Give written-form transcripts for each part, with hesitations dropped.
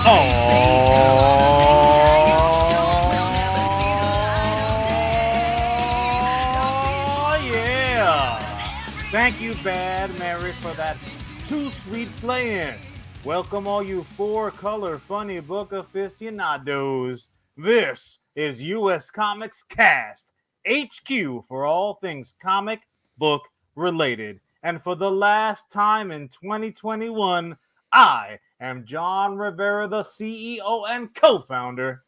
Yeah. Thank you, Bad Mary, for that too sweet playing. Welcome all you four-color funny book aficionados. This is U.S. Comics Cast, HQ for all things comic book related. And for the last time in 2021, I am John Rivera, the CEO and co-founder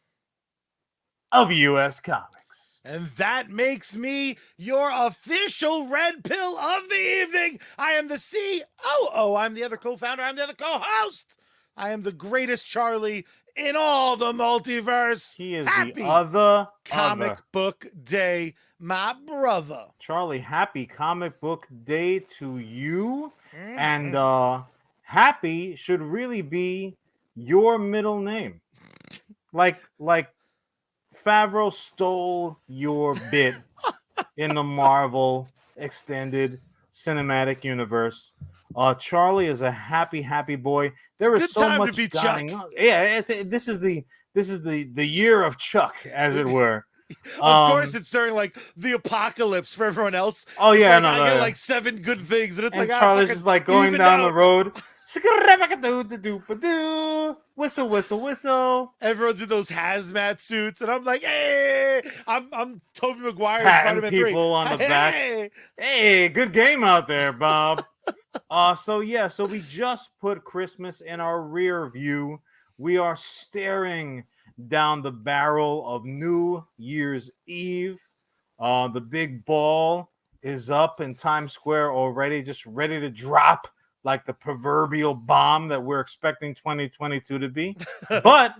of U.S. Comics. And that makes me your official red pill of the evening. I am the COO. I'm the other co-founder. I'm the other co-host. I am the greatest Charlie in all the multiverse. He is Happy the other Comic Book Day, my brother. Charlie, happy Comic Book Day to you. And happy should really be your middle name. Like Favreau stole your bit in the Marvel extended cinematic universe. Charlie is a happy boy. There is so much to be going Chuck. on. Yeah, this is the year of Chuck, as it were. Of course, it's during like the apocalypse for everyone else. Oh yeah, like, I get like 7 good things, and it's and like Charlie's just like going down the road. Whistle, whistle, whistle. Everyone's in those hazmat suits, and I'm like, hey, I'm Tobey Maguire in Patting Spider-Man 3. people on the back. Hey, good game out there, Bob. So we just put Christmas in our rear view. We are staring down the barrel of New Year's Eve. The big ball is up in Times Square already, just ready to drop like the proverbial bomb that we're expecting 2022 to be. But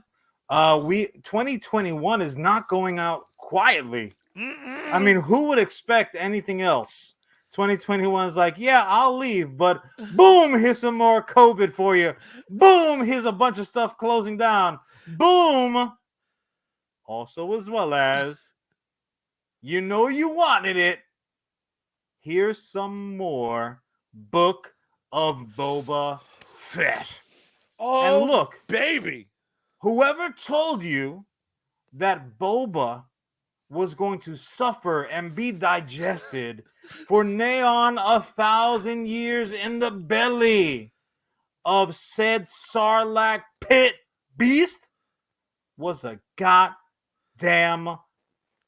2021 is not going out quietly. I mean, who would expect anything else? 2021 is like, yeah, I'll leave, but boom, here's some more COVID for you. Boom, here's a bunch of stuff closing down. Boom. Also, as well as, you know you wanted it. Here's some more Book of Boba Fett. Oh, and look, baby. Whoever told you that Boba was going to suffer and be digested for neon 1,000 years in the belly of said Sarlacc pit beast was a goddamn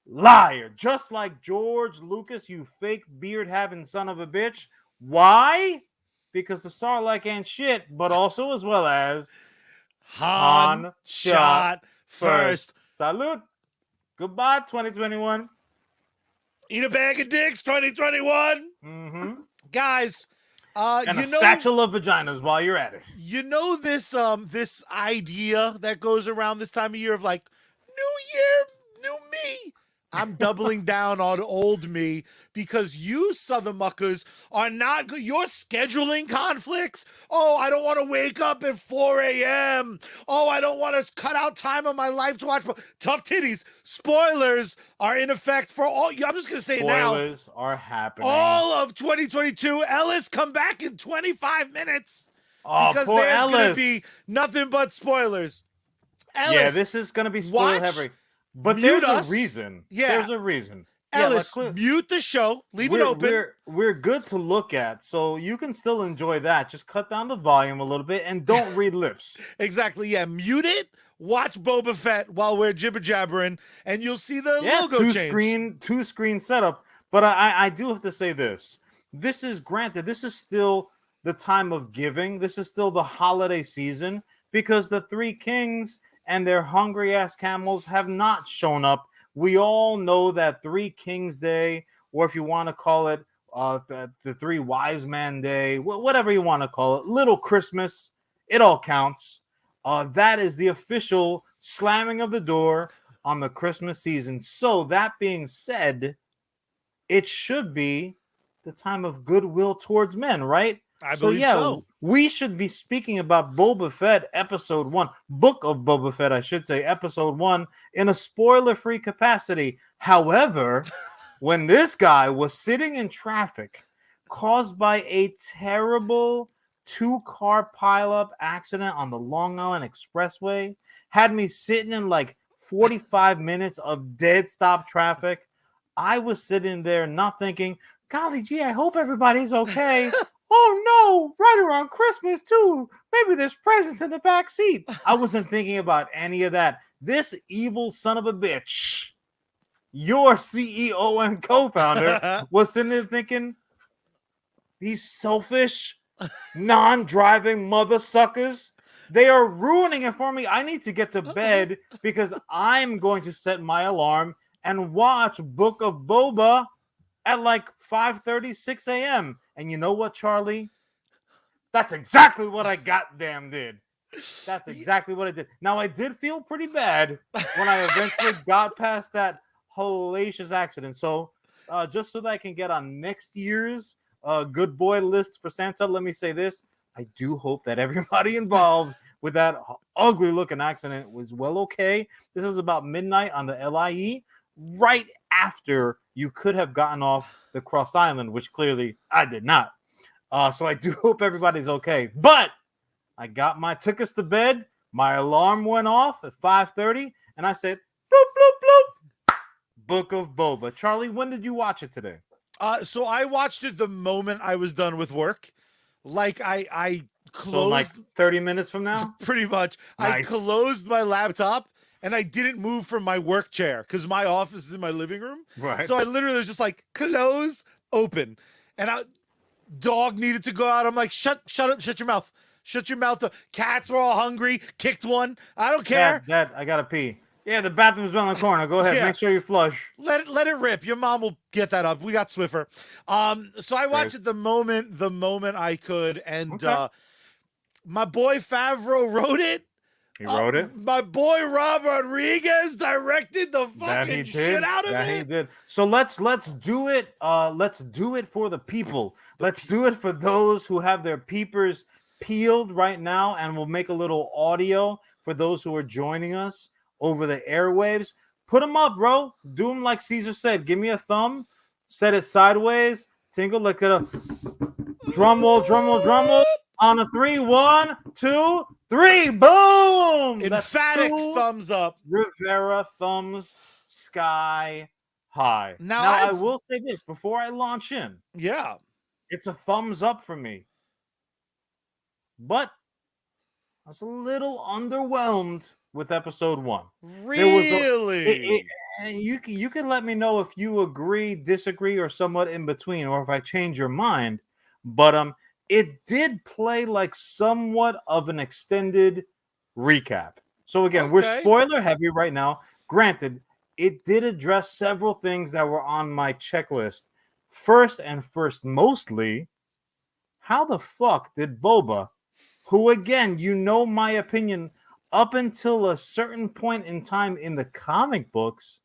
liar. Just like George Lucas, you fake beard having son of a bitch. Why? Because the Sarlacc ain't shit, but also as well as Han shot first. Salute. Goodbye, 2021. Eat a bag of dicks, 2021. Mm-hmm. Guys, and a satchel of vaginas while you're at it. You know this this idea that goes around this time of year of like, new year, new me. I'm doubling down on old me because you southern muckers are not good. Your scheduling conflicts. Oh, I don't want to wake up at 4 a.m. Oh, I don't want to cut out time of my life to watch Tough Titties. Spoilers are in effect for all. I'm just going to say now. Spoilers are happening. All of 2022. Ellis, come back in 25 minutes. Oh, because poor there's going to Ellis. be nothing but spoilers. Ellis, yeah, this is going to be spoiler heavy. But Mute there's us. a reason. Yeah. There's a reason. Ellis, mute the show. Leave it open. We're good to look at, so you can still enjoy that. Just cut down the volume a little bit and don't read lips. Exactly. Yeah, mute it. Watch Boba Fett while we're jibber jabbering, and you'll see the logo change. Two screen setup. But I do have to say this. This is granted. This is still the time of giving. This is still the holiday season because the Three Kings and their hungry ass camels have not shown up. We all know that Three Kings Day, or if you want to call it the Three Wise Man Day, whatever you want to call it, Little Christmas, it all counts. That is the official slamming of the door on the Christmas season. So that being said, it should be the time of goodwill towards men, right? I believe so. We should be speaking about Boba Fett episode 1, Book of Boba Fett, I should say, episode 1, in a spoiler-free capacity. However, when this guy was sitting in traffic caused by a terrible 2-car pileup accident on the Long Island Expressway had me sitting in like 45 minutes of dead stop traffic. I was sitting there not thinking, golly gee, I hope everybody's okay. Oh no, right around Christmas too. Maybe there's presents in the back seat. I wasn't thinking about any of that. This evil son of a bitch, your CEO and co-founder, was sitting there thinking, these selfish, non-driving mother suckers, they are ruining it for me. I need to get to bed because I'm going to set my alarm and watch Book of Boba at like 5:30, 6 a.m. And you know what, Charlie? That's exactly what I goddamn did. That's exactly what I did. Now, I did feel pretty bad when I eventually got past that hellacious accident. So, just so that I can get on next year's good boy list for Santa, let me say this. I do hope that everybody involved with that ugly looking accident was well okay. This is about midnight on the LIE, right after you could have gotten off the Cross Island, which clearly I did not. So I do hope everybody's okay. But I got my tickets to bed. My alarm went off at 5:30, and I said, bloop, bloop, bloop. Book of Boba. Charlie, when did you watch it today? So I watched it the moment I was done with work. Like I closed, So like 30 minutes from now? pretty much. I Nice. closed my laptop and I didn't move from my work chair because my office is in my living room. Right. So I literally was just like close, open, and dog needed to go out. I'm like, shut up, shut your mouth. Shut your mouth. The cats were all hungry. Kicked one. I don't care. Dad, I gotta pee. Yeah, the bathroom's around the corner. Go ahead. Yeah. Make sure you flush. Let it rip. Your mom will get that up. We got Swiffer. So I watched it the moment I could, and Okay. my boy Favreau wrote it. He wrote it. My boy Rob Rodriguez directed the That he fucking did. shit out of That he it. did. So let's do it. Let's do it for the people. Let's do it for those who have their peepers peeled right now, and we'll make a little audio for those who are joining us over the airwaves. Put them up, bro. Do them like Caesar said. Give me a thumb. Set it sideways. Tingle like a drum roll, drum roll, drum roll. On a 3, 1, 2, 3, boom! Emphatic thumbs up. Rivera thumbs sky high. Now I will say this before I launch in. Yeah. It's a thumbs up for me. But I was a little underwhelmed with episode 1. Really? And you can let me know if you agree, disagree, or somewhat in between, or if I change your mind. But it did play like somewhat of an extended recap. So again, we're spoiler heavy right now. Granted, it did address several things that were on my checklist. First mostly, how the fuck did Boba, who again, you know my opinion, up until a certain point in time in the comic books,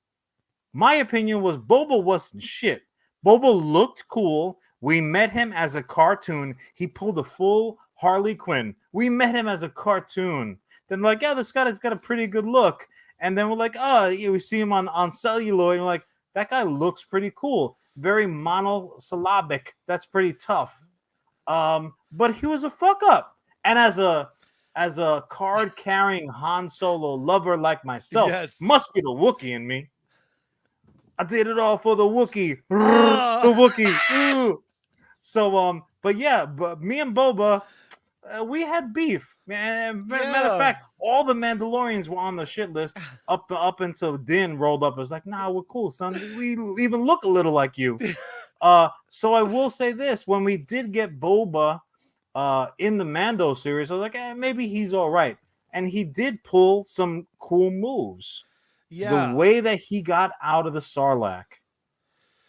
my opinion was Boba wasn't shit. Boba looked cool. We met him as a cartoon. He pulled a full Harley Quinn. We met him as a cartoon. Then like, yeah, this guy's got a pretty good look. And then we're like, oh, yeah, we see him on celluloid. And we're like, that guy looks pretty cool. Very monosyllabic. That's pretty tough. But he was a fuck up. And as a card carrying Han Solo lover like myself, must be the Wookiee in me. I did it all for the Wookiee. The Wookiee. So, but yeah, but me and Boba, we had beef. Man, matter of fact, all the Mandalorians were on the shit list up until Din rolled up. It was like, nah, we're cool, son. We even look a little like you. So I will say this: when we did get Boba in the Mando series, I was like, maybe he's all right, and he did pull some cool moves. Yeah. The way that he got out of the Sarlacc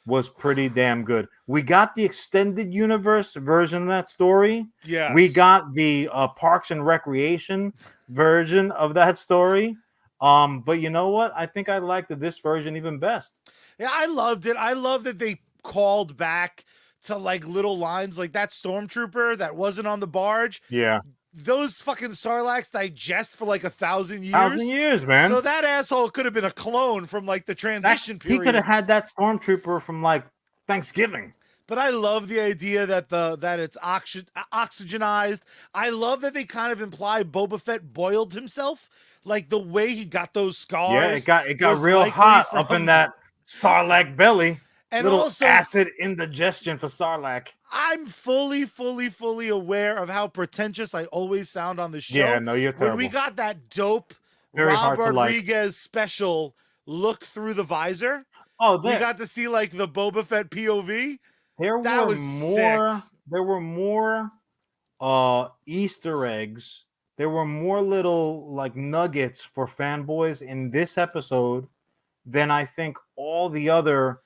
was pretty damn good. We got the extended universe version of that story. Yeah. We got the Parks and Recreation version of that story. But you know what? I think I liked this version even best. Yeah, I loved it. I love that they called back to like little lines like that stormtrooper that wasn't on the barge. Yeah. Those fucking Sarlaccs digest for like 1,000 years. 1,000 years, man. So that asshole could have been a clone from like the transition period. He could have had that stormtrooper from like Thanksgiving. But I love the idea that it's oxygenized. I love that they kind of imply Boba Fett boiled himself, like the way he got those Yeah, scars it got was real likely hot up in from. that Sarlacc belly. And Little also, acid indigestion for Sarlacc. I'm fully aware of how pretentious I always sound on the Yeah, show. no, you're When we terrible. got that dope Very Rob hard to like. Rodriguez special look through the visor, Oh, we got to see like the Boba Fett POV. there That were was sick. more Easter eggs. There were more little like nuggets for fanboys in this episode than I think all the other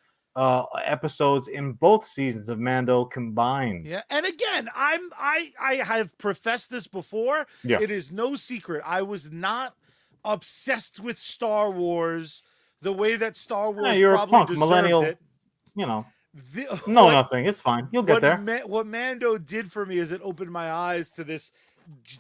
episodes in both seasons of Mando combined. Yeah, and again, I have professed this before. Yeah. It is no secret. I was not obsessed with Star Wars the way that Star Yeah, Wars you're a probably punk deserved millennial, it. you know. The, No, nothing. It's fine. You'll get there. What Mando did for me is it opened my eyes to this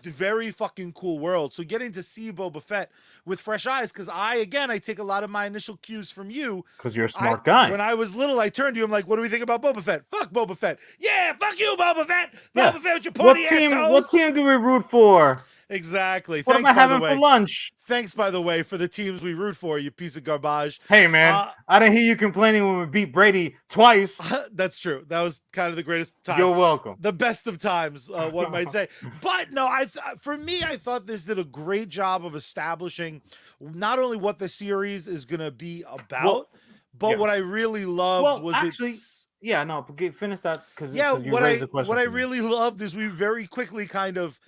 very fucking cool world. So getting to see Boba Fett with fresh eyes, because I take a lot of my initial cues from you. Because you're a smart guy. When I was little, I turned to you. I'm like, "What do we think about Boba Fett? Fuck Boba Fett. Yeah, fuck you, Boba Fett. Yeah. Boba Fett with your pointy ass toes." What team do we root for? Exactly. What Thanks, am I by the having way. for lunch? Thanks, by the way, for the teams we root for, you piece of garbage. Hey, man, I didn't hear you complaining when we beat Brady twice. That's true. That was kind of the greatest time. You're welcome. The best of times, one might say. But no, for me, I thought this did a great job of establishing not only what the series is going to be about, but what I really loved was its... Yeah, no, finish that because what I really loved is we very quickly kind of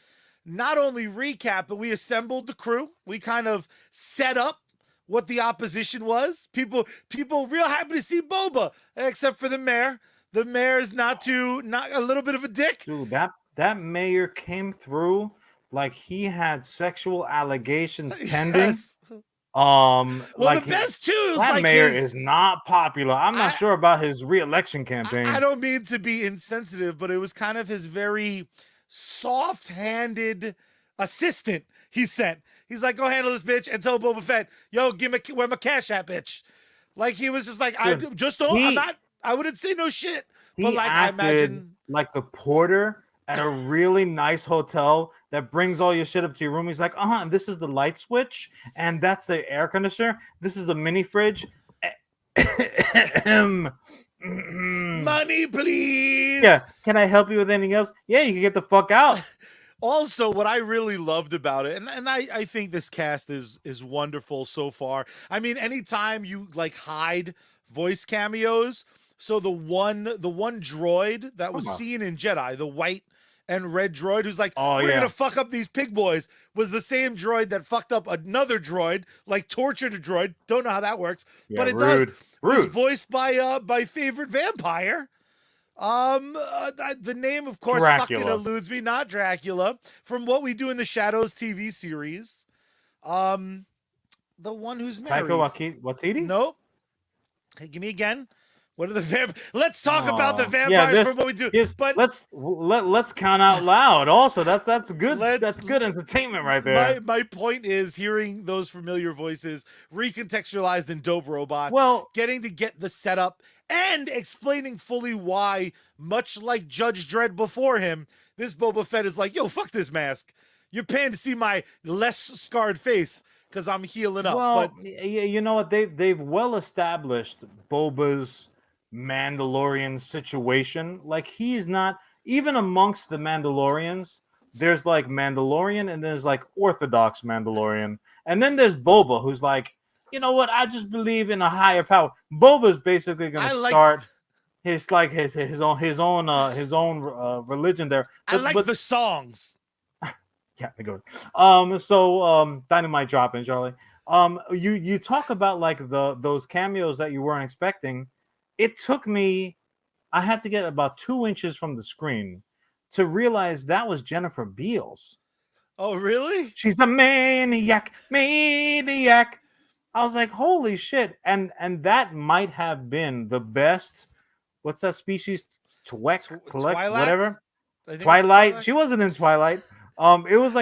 not only recap, but we assembled the crew. We kind of set up what the opposition was. People real happy to see Boba, except for the mayor. The mayor is not a little bit of a dick. Dude, that mayor came through like he had sexual allegations pending. Yes. Well, the best too is that like mayor is not popular. I'm not sure about his re-election campaign. I don't mean to be insensitive, but it was kind of his very soft-handed assistant he sent. He's like, "Go handle this bitch and tell Boba Fett, yo, where my cash at, bitch." Like he was just like, I wouldn't say no shit. But like I imagine like the porter at a really nice hotel that brings all your shit up to your room. He's like, and this is the light switch, and that's the air conditioner. This is a mini fridge. Money, please. Yeah. Can I help you with anything else? Yeah, you can get the fuck out. Also, what I really loved about it, and I think this cast is wonderful so far. I mean, anytime you like hide voice cameos, so the one droid that was seen in Jedi, the white and red droid who's like, we're gonna fuck up these pig boys, was the same droid that fucked up another droid, like tortured a droid. Don't know how that works, but it does. Was voiced by my favorite vampire. The name, of course, Dracula. fucking eludes me. Not Dracula. From What We Do in the Shadows TV series. The one who's married. Taika Waititi? Nope. Hey, give me again. What are the Let's talk about the vampires from What We Do. But let's count out loud. Also, that's good. That's good entertainment right there. My point is hearing those familiar voices recontextualized in dope robots. Well, getting to get the setup and explaining fully why, much like Judge Dredd before him, this Boba Fett is like, yo, fuck this mask. You're paying to see my less scarred face because I'm healing up. Well, but you know what? They've well established Boba's Mandalorian situation. Like he's not even amongst the Mandalorians. There's like Mandalorian and there's like Orthodox Mandalorian, and then there's Boba, who's like, you know what? I just believe in a higher power. Boba's basically going to start his own religion there. But the songs. Yeah, they go. Dynamite dropping, Charlie. You talk about like those cameos that you weren't expecting. It took me, I had to get about 2 inches from the screen to realize that was Jennifer Beals. Oh, really? She's a maniac. I was like, holy shit. And that might have been the best, what's that species? Twilight? Whatever. Twilight. She wasn't in Twilight. It was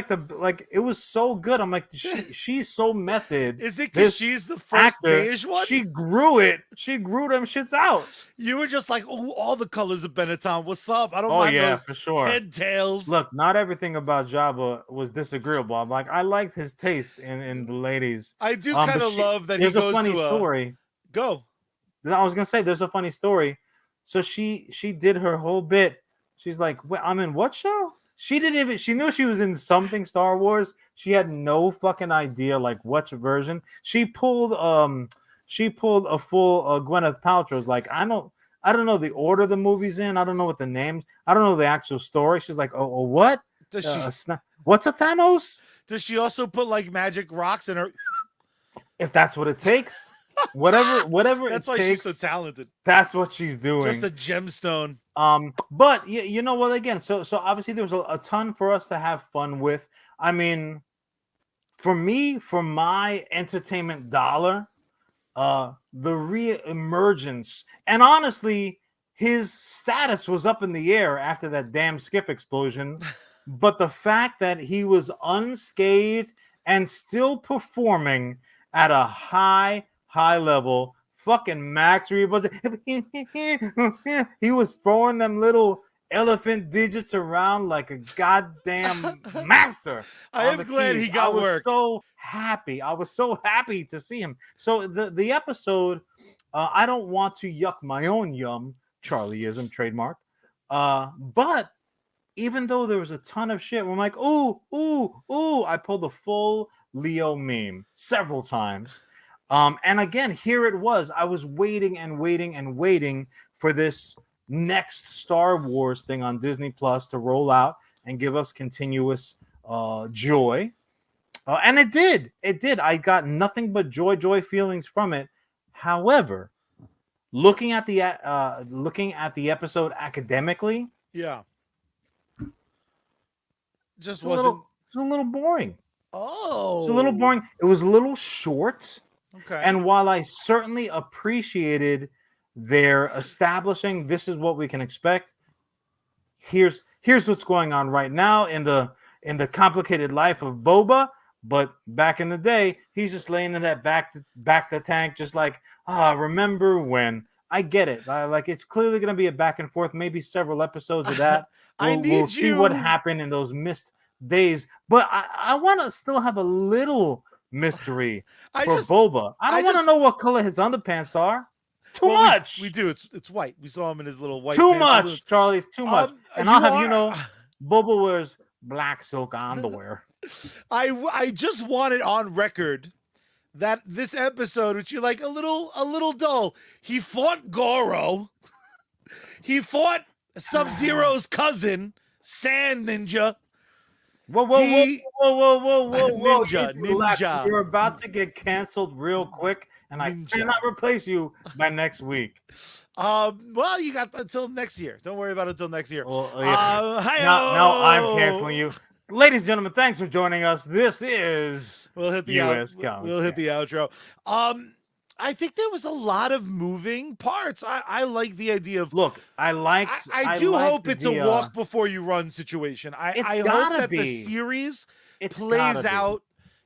it was so good. I'm like, she's so method. Is it because This she's the first actor, beige one? she grew it. She grew them shits out. You were just like, oh, all the colors of Benetton. What's up? I don't Oh mind yeah, those for sure. head tails. Look, not everything about Jabba was disagreeable. I'm like, I liked his taste in the ladies. I do But kind of love that he there's a goes funny to story. go. I was gonna say there's a funny story. So she did her whole bit. She's like, "Wait, I'm in what show?" She didn't even. She knew she was in something Star Wars. She had no fucking idea like which version. She pulled a full Gwyneth Paltrow's. Like I don't know the order the movie's in. I don't know what the names. I don't know the actual story. She's like, oh what? Does she? What's a Thanos? Does she also put like magic rocks in her? If that's what it takes. Whatever That's it why takes, she's so talented. that's what she's doing. Just a gemstone. But you know what? Again, so obviously there was a ton for us to have fun with. I mean, for me, for my entertainment dollar, the re-emergence, and honestly, his status was up in the air after that damn skiff explosion. But the fact that he was unscathed and still performing at a high level, fucking Max Rebo, he was throwing them little elephant digits around like a goddamn master. I am glad he got work. So happy. I was so happy to see him. So the episode, I don't want to yuck my own yum, Charlieism trademark. But even though there was a ton of shit, I'm like, ooh, I pulled a full Leo meme several times. And again, here it was. I was waiting and waiting and waiting for this next Star Wars thing on Disney Plus to roll out and give us continuous joy. And it did. It did. I got nothing but joy feelings from it. However, looking at the episode academically, yeah, just it's a little boring. Oh, it's a little boring. It was a little short. Okay. And while I certainly appreciated their establishing this is what we can expect, here's what's going on right now in the complicated life of Boba. But back in the day, he's just laying in that back the tank, just like, remember when? I get it. Like it's clearly going to be a back and forth, maybe several episodes of that. We'll see what happened in those missed days. But I want to still have a little mystery for Boba. I don't want to know what color his underpants are. It's too much. We do. It's white. We saw him in his little white. Too much, Charlie. It's too much. And I'll have you know, Boba wears black silk underwear. I just want it on record that this episode, which you're like a little dull. He fought Goro. He fought Sub-Zero's cousin, Sand Ninja. Whoa! Ninja. You're about to get canceled real quick, and I cannot replace you by next week. Well, you got until next year. Don't worry about it until next year. Well, now I'm canceling you. Ladies and gentlemen, thanks for joining us. This is We'll hit the outro. I think there was a lot of moving parts. I like the idea of I do hope it's a walk before you run situation. I hope that the series plays out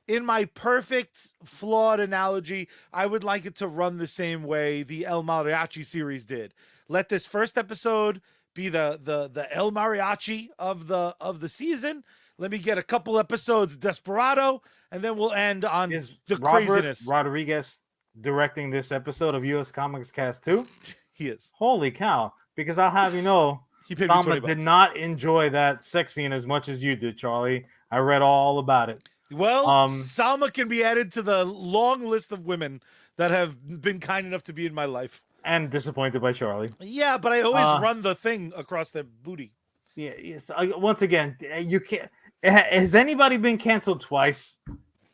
in my perfect flawed analogy. I would like it to run the same way the El Mariachi series did. Let this first episode be the El Mariachi of the season. Let me get a couple episodes Desperado, and then we'll end on the craziness. Rodriguez directing this episode of US Comics Cast 2? He is. Holy cow. Because I'll have you know, Salma did not enjoy that sex scene as much as you did, Charlie. I read all about it. Well, Salma can be added to the long list of women that have been kind enough to be in my life. And disappointed by Charlie. Yeah, but I always run the thing across their booty. Yeah, yes. Once again, you can't. Has anybody been canceled twice?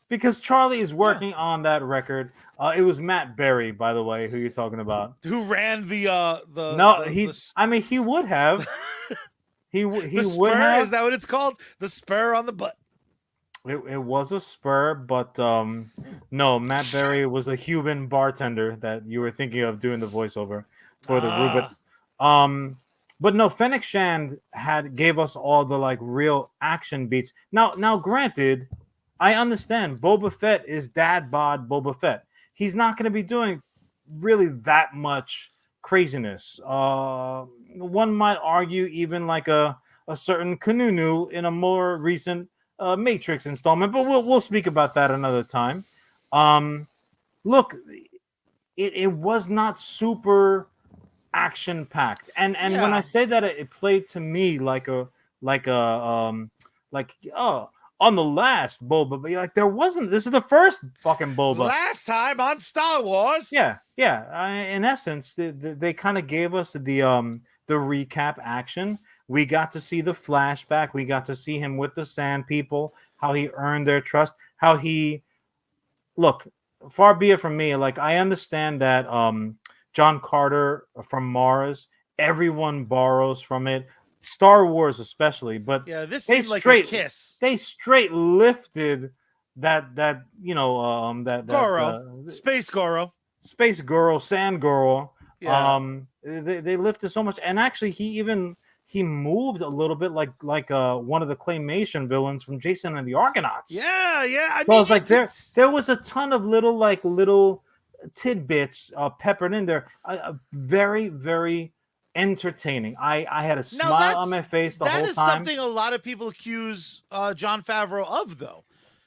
Because Charlie is working on that record. It was Matt Berry, by the way, who you're talking about. Who ran the I mean, he would have. he would spur, have. Is that what it's called? The spur on the butt. It was a spur, but no, Matt Berry was a Cuban bartender that you were thinking of doing the voiceover for the Rubit. But no, Fennec Shand gave us all the like real action beats. Now, granted, I understand Boba Fett is dad bod Boba Fett. He's not going to be doing really that much craziness. One might argue even like a certain Kanunu in a more recent Matrix installment, but we'll speak about that another time. Um, Look, it was not super action packed, and when I Yeah. say that, it played to me like a like oh, on the last Boba, but like there wasn't. This is the first fucking Boba. Last time on Star Wars. Yeah, yeah. In essence, they kind of gave us the recap action. We got to see the flashback. We got to see him with the Sand People, how he earned their trust, how he look. Far be it from me. Like I understand that John Carter from Mars, everyone borrows from it. Star Wars especially, but Yeah, this they seemed like a straight kiss. they straight lifted that you know that Goro. Space Goro. Space Girl, Sand Girl. Yeah. They lifted so much, and actually, he moved a little bit like one of the claymation villains from Jason and the Argonauts. Yeah, yeah. I So I mean, was like, there was a ton of little tidbits peppered in there. Very very entertaining. I had a now smile on my face the that whole is time. something a lot of people accuse John Favreau of, though.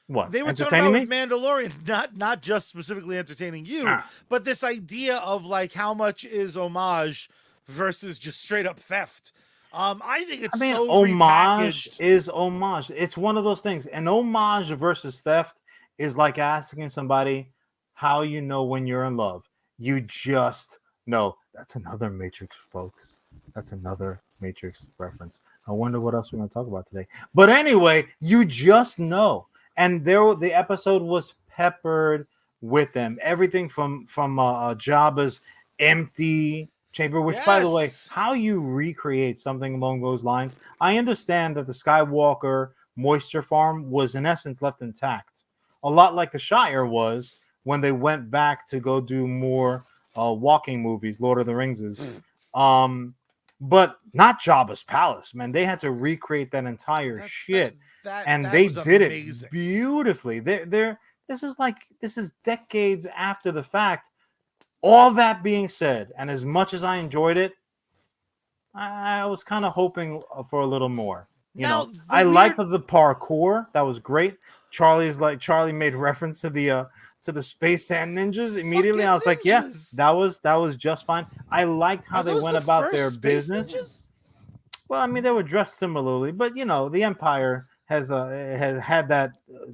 What, They were talking entertaining about me? with Mandalorian, not just specifically entertaining you, Ah. but this idea of like how much is homage versus just straight up theft. I think it's I mean, so homage repackaged. is homage. It's one of those things. And homage versus theft is like asking somebody how you know when you're in love. You just know. That's another Matrix, folks. That's another Matrix reference. I wonder what else we're going to talk about today. But anyway, you just know. And the episode was peppered with them. Everything from Jabba's empty chamber, which by the way, Yes. how you recreate something along those lines, I understand that the Skywalker moisture farm was in essence left intact, a lot like the Shire was when they went back to go do more walking movies, Lord of the Ringses. um but not Jabba's palace, man. They had to recreate that entire That's shit, and that they was did it amazing. beautifully. This is decades after the fact. All that being said, and as much as I enjoyed it, I was kind of hoping for a little more. You Now know, the I liked weird the parkour. That was great. Charlie made reference to the space sand ninjas immediately. I fucking was like, yeah, ninjas. that was just fine. I liked how Are they those went the about their first space business. ninjas? Well, I mean, they were dressed similarly, but you know, the Empire has had that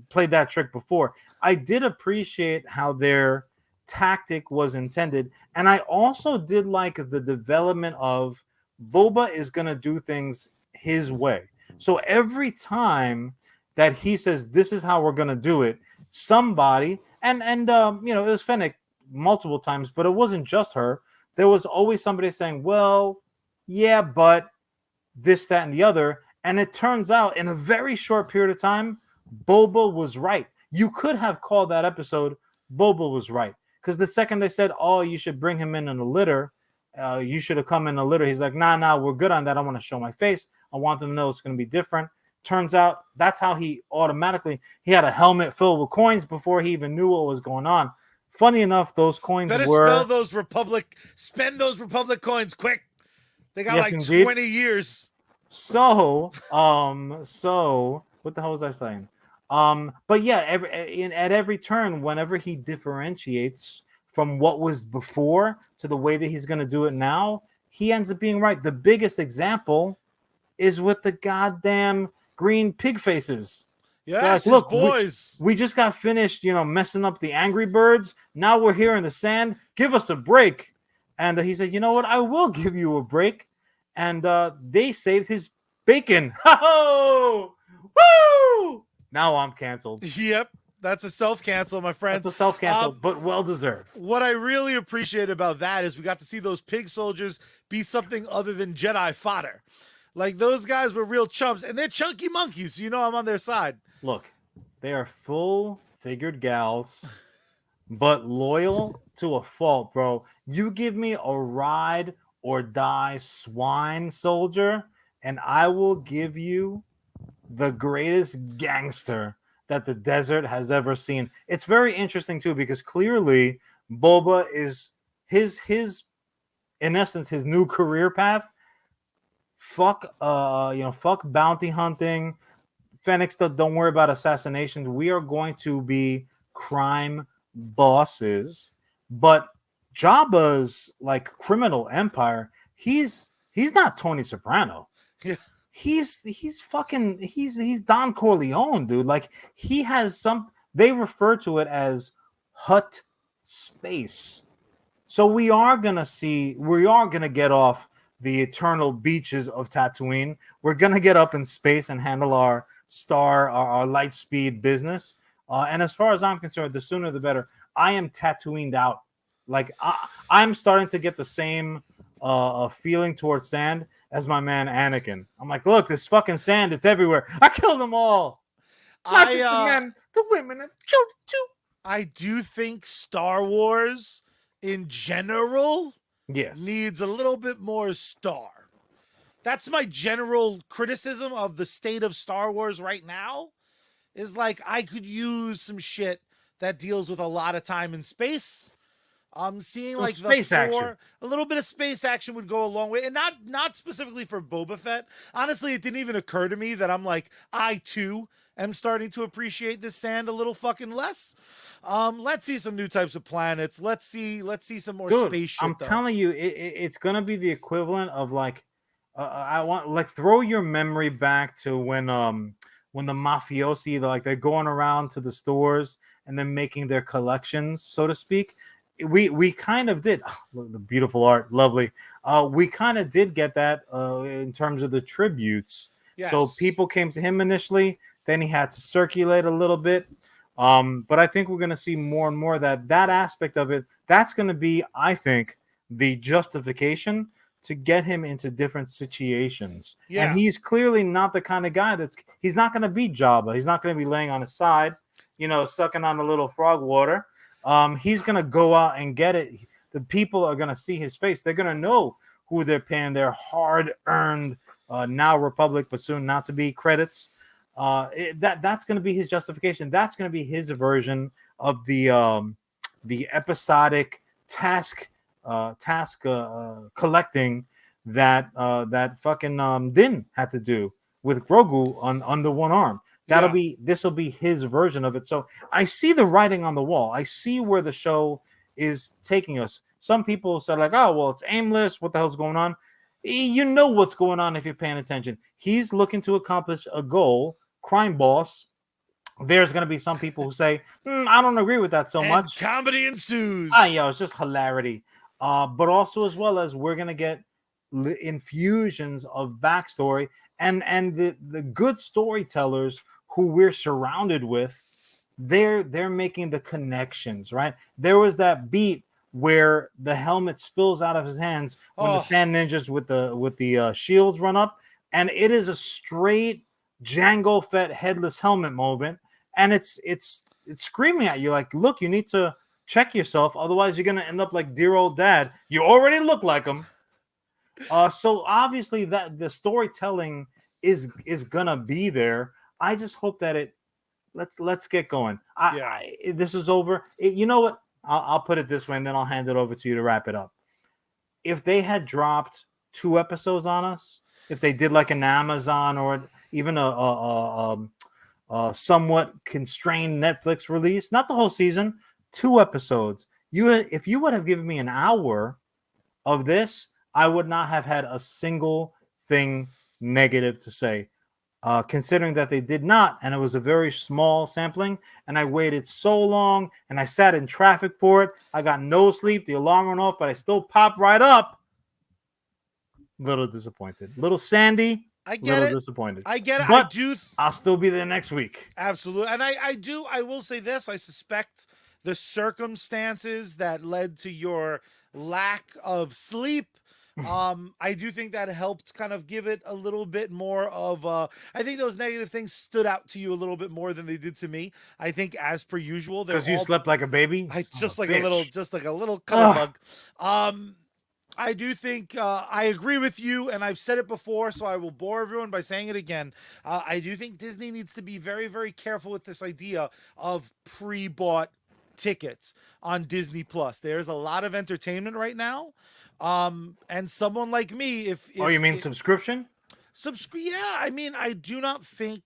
played that trick before. I did appreciate how their tactic was intended, and I also did like the development of Boba is gonna do things his way. So every time that he says this is how we're gonna do it, somebody and you know, it was Fennec multiple times, but it wasn't just her. There was always somebody saying, "Well, yeah, but." This, that, and the other. And it turns out in a very short period of time, Boba was right. You could have called that episode Boba was right. Because the second they said, oh, you should bring him in a litter, you should have come in a litter. He's like, nah, we're good on that. I want to show my face. I want them to know it's going to be different. Turns out that's how he had a helmet filled with coins before he even knew what was going on. Funny enough, those coins Better were, spend those Republic coins quick. They got yes, like indeed. 20 years. So what the hell was I saying? But yeah, at every turn, whenever he differentiates from what was before to the way that he's going to do it now, he ends up being right. The biggest example is with the goddamn green pig faces. They're Yes, like, his look, boys. we just got finished, messing up the Angry Birds. Now we're here in the sand. Give us a break. And he said, you know what? I will give you a break. And they saved his bacon. Ho! Woo! Now I'm canceled. Yep. That's a self-cancel, my friends. That's a self-cancel, but well-deserved. What I really appreciate about that is we got to see those pig soldiers be something other than Jedi fodder. Like, those guys were real chumps, and they're chunky monkeys, so I'm on their side. Look, they are full-figured gals, but loyal to a fault, bro. You give me a ride or die, swine soldier, and I will give you the greatest gangster that the desert has ever seen. It's very interesting too because clearly Boba is his in essence his new career path. Fuck fuck bounty hunting. Fennec, don't worry about assassinations. We are going to be crime bosses. But Jabba's like criminal empire, he's not Tony Soprano. Yeah. He's fucking he's Don Corleone, dude. Like he has some they refer to it as hut space. So we are gonna get off the eternal beaches of Tatooine. We're gonna get up in space and handle our light speed business. And as far as I'm concerned, the sooner the better. I am Tatooined out. Like I'm starting to get the same feeling towards sand as my man Anakin. I'm like, look, this fucking sand, it's everywhere. I killed them all. Not just the men, the women, and children too. I do think Star Wars in general needs a little bit more star. That's my general criticism of the state of Star Wars right now. Is like I could use some shit that deals with a lot of time and space. I'm seeing Some like space action. a little bit of space action would go a long way, and not specifically for Boba Fett. Honestly, it didn't even occur to me that I'm like I too am starting to appreciate this sand a little fucking less. Let's see some new types of planets. Let's see some more space shit. I'm telling you, it's gonna be the equivalent of like I want like throw your memory back to when the mafiosi they're going around to the stores and then making their collections, so to speak. We kind of did the beautiful art, lovely. We kind of did get that in terms of the tributes. Yes. So people came to him initially, then he had to circulate a little bit. But I think we're going to see more and more that aspect of it. That's going to be, I think, the justification to get him into different situations. Yeah. And he's clearly not the kind of guy he's not going to be Jabba. He's not going to be laying on his side, sucking on a little frog water. He's going to go out and get it. The people are going to see his face. They're going to know who they're paying their hard-earned, now Republic, but soon not to be credits. That's going to be his justification. That's going to be his version of the episodic task collecting that fucking Din had to do with Grogu on the one arm. This will be his version of it. So I see the writing on the wall. I see where the show is taking us. Some people said like, oh well, it's aimless. What the hell's going on? You know what's going on if you're paying attention. He's looking to accomplish a goal. Crime boss. There's going to be some people who say, I don't agree with that so much. Comedy ensues. It's just hilarity. But also as well as we're going to get infusions of backstory and the good storytellers who we're surrounded with. They're making the connections, right? There was that beat where the helmet spills out of his hands when the Sand Ninjas with the shields run up, and it is a straight Jango Fett headless helmet moment, and it's screaming at you like, look, you need to check yourself, otherwise you're gonna end up like dear old dad. You already look like him. So obviously that the storytelling is gonna be there. I just hope that let's get going. This is over. You know what? I'll put it this way, and then I'll hand it over to you to wrap it up. If they had dropped 2 episodes on us, if they did like an Amazon or even a somewhat constrained Netflix release, not the whole season, 2 episodes. If you would have given me an hour of this, I would not have had a single thing negative to say. Considering that they did not, and it was a very small sampling, and I waited so long, and I sat in traffic for it. I got no sleep. The alarm went off, but I still popped right up. Little disappointed. Little sandy. I get it. Disappointed. I get it. But I'll still be there next week. Absolutely. And I will say this. I suspect the circumstances that led to your lack of sleep, I do think that helped kind of give it a little bit more of I think those negative things stood out to you a little bit more than they did to me. I think as per usual, because you slept like a baby. Just like a little color bug. I do think I agree with you, and I've said it before, so I will bore everyone by saying it again. I do think Disney needs to be very, very careful with this idea of pre-bought tickets on Disney Plus. There's a lot of entertainment right now, and someone like me, Oh, you if mean it, subscription? yeah, I mean, I do not think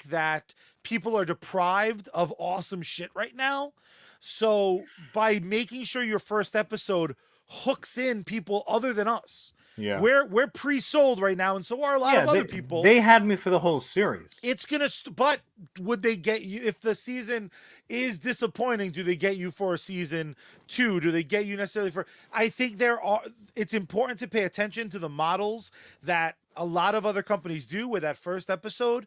that people are deprived of awesome shit right now. So by making sure your first episode hooks in people other than us, Yeah. we're pre-sold right now, and so are a lot Yeah, of other they people. they had me for the whole series. It's gonna, but would they get you if the season is disappointing? Do they get you for a season two? Do they get you necessarily for? I think there are. It's important to pay attention to the models that a lot of other companies do. With that first episode,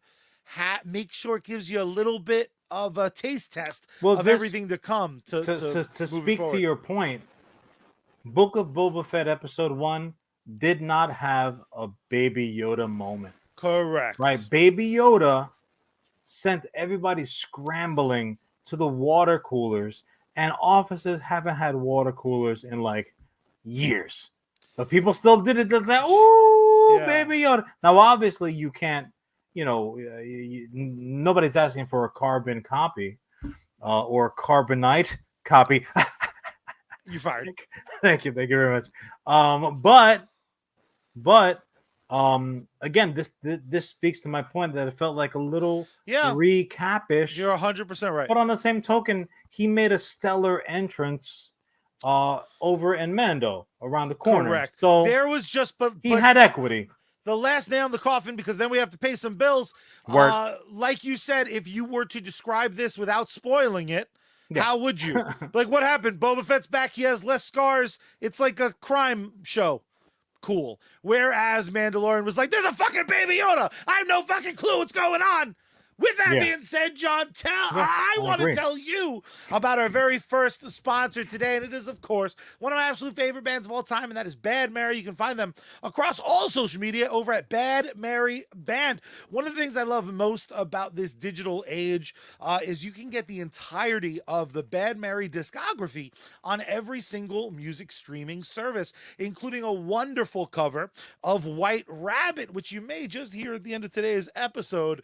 make sure it gives you a little bit of a taste test Well, of this everything to come to moving speak to forward. your point, Book of Boba Fett episode 1 did not have a Baby Yoda moment. Right? Correct. Baby Yoda sent everybody scrambling to the water coolers, and officers haven't had water coolers in like years. But people still did it. They're like, "Ooh, Yeah. Baby Yoda!" Now, obviously, you can't. Nobody's asking for a carbon copy or carbonite copy. You fired. Thank you very much. But again, this speaks to my point that it felt like a little Yeah, recap-ish. you're 100% right. But on the same token, he made a stellar entrance over in Mando around the corner. Correct. So There was just he had equity. the last nail in the coffin, because then we have to pay some bills. Word. Like you said, if you were to describe this without spoiling it, Yeah. how would you? Like, what happened? Boba Fett's back. He has less scars. It's like a crime show. Cool. Whereas Mandalorian was like, there's a fucking Baby Yoda. I have no fucking clue what's going on. With that Yeah. being said, John, Yeah, I I want to agree. tell you about our very first sponsor today, and it is, of course, one of my absolute favorite bands of all time, and that is Bad Mary. You can find them across all social media over at Bad Mary Band. One of the things I love most about this digital age is you can get the entirety of the Bad Mary discography on every single music streaming service, including a wonderful cover of White Rabbit, which you may just hear at the end of today's episode.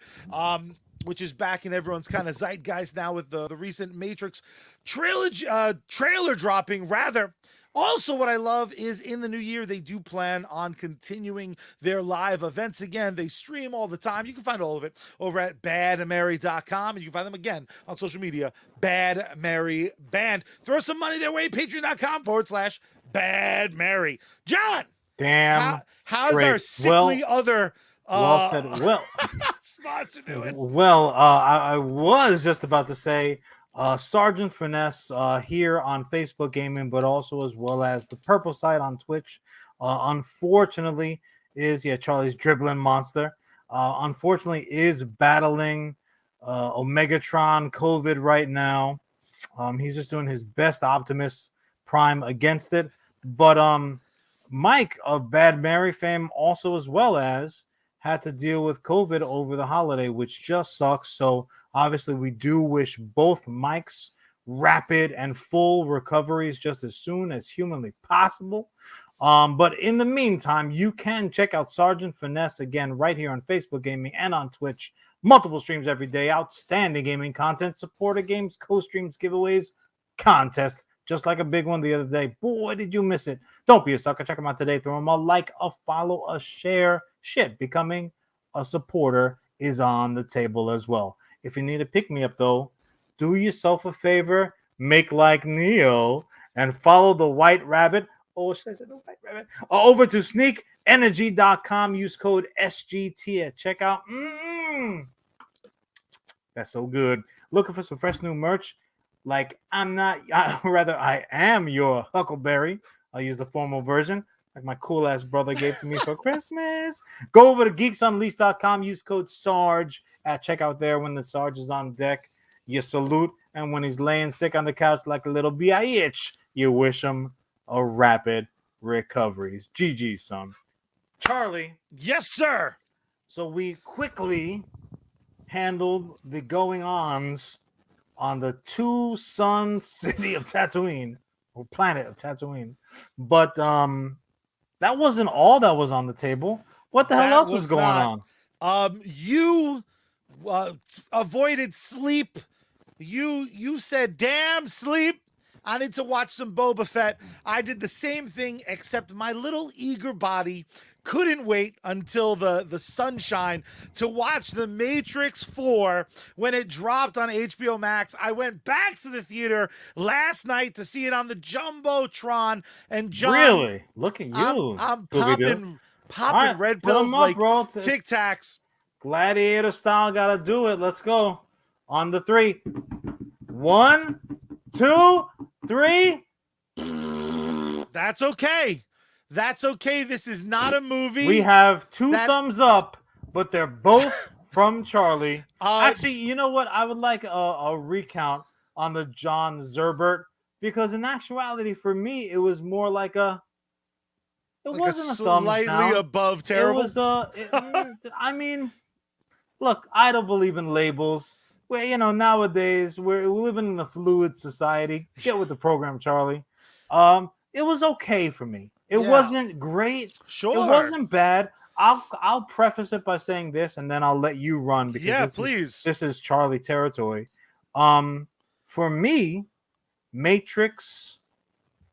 Which is back in everyone's kind of zeitgeist now with the recent Matrix trilogy trailer dropping, rather. Also, what I love is in the new year, they do plan on continuing their live events again. They stream all the time. You can find all of it over at badmary.com, and you can find them again on social media, Bad Mary Band. Throw some money their way, patreon.com/Bad Mary. John, Damn. how's our sickly other well said. Well, sponsor doing? well, I was just about to say Sergeant Finesse here on Facebook Gaming, but also as well as the Purple Side on Twitch. Unfortunately, is Charlie's dribbling monster. Unfortunately, is battling Omegatron COVID right now. He's just doing his best Optimus Prime against it. But Mike of Bad Mary fame also as well as had to deal with COVID over the holiday, which just sucks. So obviously we do wish both Mikes rapid and full recoveries just as soon as humanly possible. But in the meantime, you can check out Sergeant Finesse again right here on Facebook Gaming and on Twitch. Multiple streams every day, outstanding gaming content, supported games, co-streams, giveaways, contests, just like a big one the other day. Boy, did you miss it. Don't be a sucker. Check them out today. Throw them a like, a follow, a share. Shit, becoming a supporter is on the table as well. If you need a pick-me-up, though, do yourself a favor, make like Neo, and follow the White Rabbit. Oh, should I say the White Rabbit? Over to sneakenergy.com. Use code SGT at checkout. That's so good. Looking for some fresh new merch? Like I am your Huckleberry. I'll use the formal version, like my cool ass brother gave to me for Christmas. Go over to geeksunleashed.com. Use code SARGE at checkout there. When the Sarge is on deck, you salute. And when he's laying sick on the couch like a little bitch, you wish him a rapid recoveries. GG, son. Charlie. Yes, sir. So we quickly handled the going-ons on the two-sun city of Tatooine. or planet of Tatooine. But that wasn't all that was on the table. What the hell That else was was going not. on? You avoided sleep. You said, "Damn sleep. I need to watch some Boba Fett." I did the same thing, except my little eager body couldn't wait until the sunshine to watch The Matrix 4 when it dropped on HBO Max. I went back to the theater last night to see it on the Jumbotron. And John, Really? Look at I'm you, I'm Scooby-Doo. All popping right, red put pills them up, like bro. Tic Tacs. Gladiator style. Gotta do it. Let's go. On the 3. 1, 2, 3. That's okay. That's okay. This is not a movie. We have 2 that- thumbs up, but they're both from Charlie. Uh, Actually, you know what? I would like a recount on the John Zerbert, because in actuality, for me, it was more like a. It like wasn't a a thumbs slightly down. above terrible. It was I mean, look, I don't believe in labels. Well, nowadays we're living in a fluid society. Get with the program, Charlie. It was okay for me. It Yeah. wasn't great. Sure. It wasn't bad. I'll preface it by saying this, and then I'll let you run, because Yeah, please. this is Charlie territory. For me, Matrix.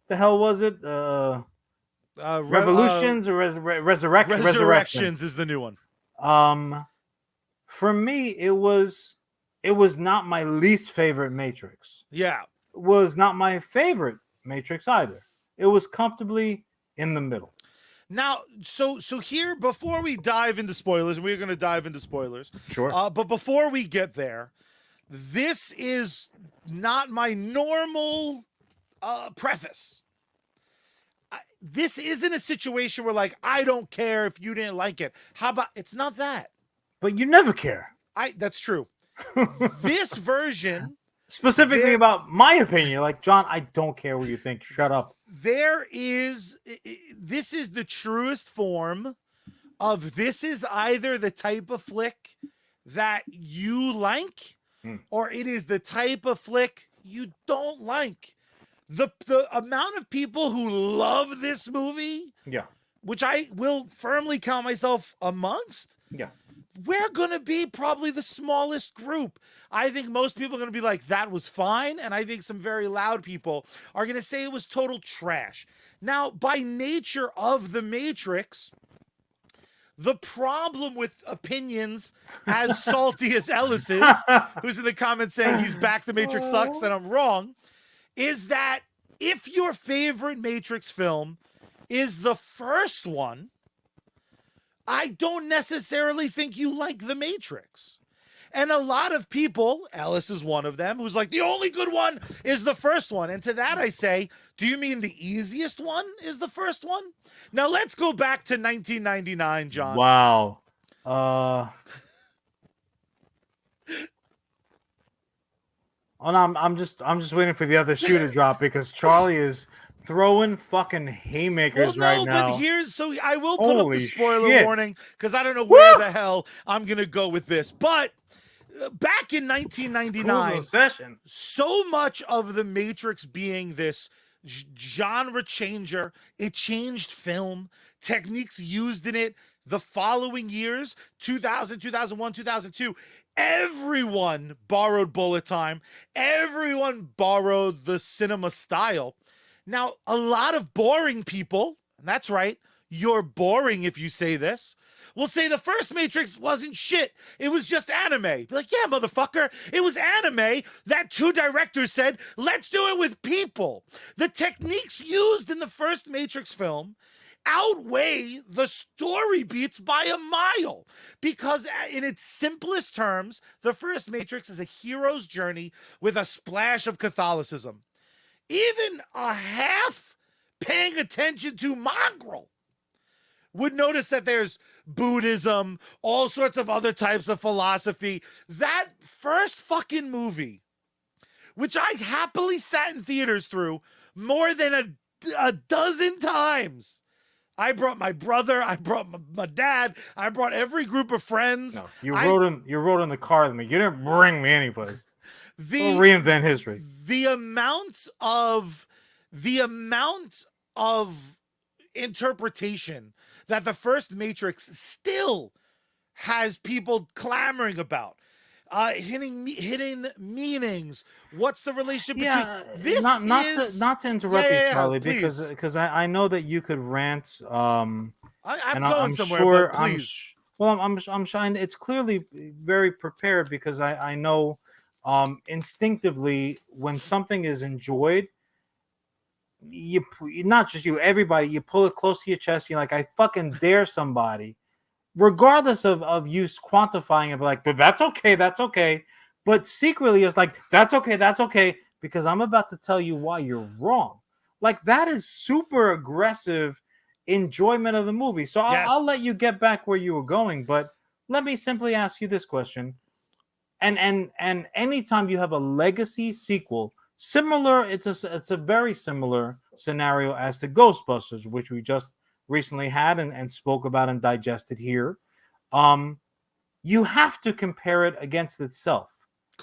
The hell was it? Revolutions or Resurrection? Resurrections is the new one. For me, it was not my least favorite Matrix. Yeah. It was not my favorite Matrix either. It was comfortably in the middle. Now, so here, before we dive into spoilers, and we're going to dive into spoilers. Sure. But before we get there, this is not my normal preface. This isn't a situation where, like, I don't care if you didn't like it. How about, it's not that. But you never care. That's true. This version, specifically about my opinion, like, John, I don't care what you think. Shut up. this is the truest form of, this is either the type of flick that you like, or it is the type of flick you don't like. The amount of people who love this movie, Yeah. which I will firmly count myself amongst, Yeah. we're going to be probably the smallest group. I think most people are going to be like, that was fine. And I think some very loud people are going to say it was total trash. Now, by nature of The Matrix, the problem with opinions as salty as Ellis is, who's in the comments saying he's back, The Matrix sucks, and I'm wrong, is that if your favorite Matrix film is the first one, I don't necessarily think you like The Matrix. And a lot of people, Ellis is one of them, who's like, the only good one is the first one. And to that I say, do you mean the easiest one is the first one? Now let's go back to 1999, John. Wow. I'm just waiting for the other shoe to drop, because Charlie is throwing fucking haymakers right now. But here's, so I will put up Holy the spoiler shit. warning, because I don't know where the hell I'm gonna go with this. But back in 1999, session. so much of The Matrix being this genre changer, it changed film, techniques used in it. The following years, 2000, 2001, 2002, everyone borrowed bullet time. Everyone borrowed the cinema style. Now, a lot of boring people, and that's right, you're boring if you say this, will say the first Matrix wasn't shit. It was just anime. Be like, yeah, motherfucker, it was anime that 2 directors said, let's do it with people. The techniques used in the first Matrix film outweigh the story beats by a mile, because in its simplest terms, the first Matrix is a hero's journey with a splash of Catholicism. Even a half paying attention to mongrel would notice that there's Buddhism, all sorts of other types of philosophy. That first fucking movie, which I happily sat in theaters through more than a dozen times. I brought my brother, I brought my dad, I brought every group of friends. No, you rode in the car with me. You didn't bring me anyplace. Don't reinvent history. The amount of the amount of interpretation that the first Matrix still has people clamoring about. Hidden meanings. What's the relationship between Yeah, this not to is? Yeah, interrupt you, yeah, yeah. Charlie, because Please, I know that you could rant, I'm and going I'm somewhere, but sure please. well, I'm trying. It's clearly very prepared because I know, instinctively when something is enjoyed, not just you, everybody, you pull it close to your chest. You're like, I fucking dare somebody, regardless of you quantifying it, like, but that's okay. But secretly, it's like, that's okay, because I'm about to tell you why you're wrong. Like, that is super aggressive enjoyment of the movie. So I'll Yes, let you get back where you were going, but let me simply ask you this question. And anytime you have a legacy sequel, similar, it's a very similar scenario as to Ghostbusters, which we just recently had and spoke about and digested here. um you have to compare it against itself.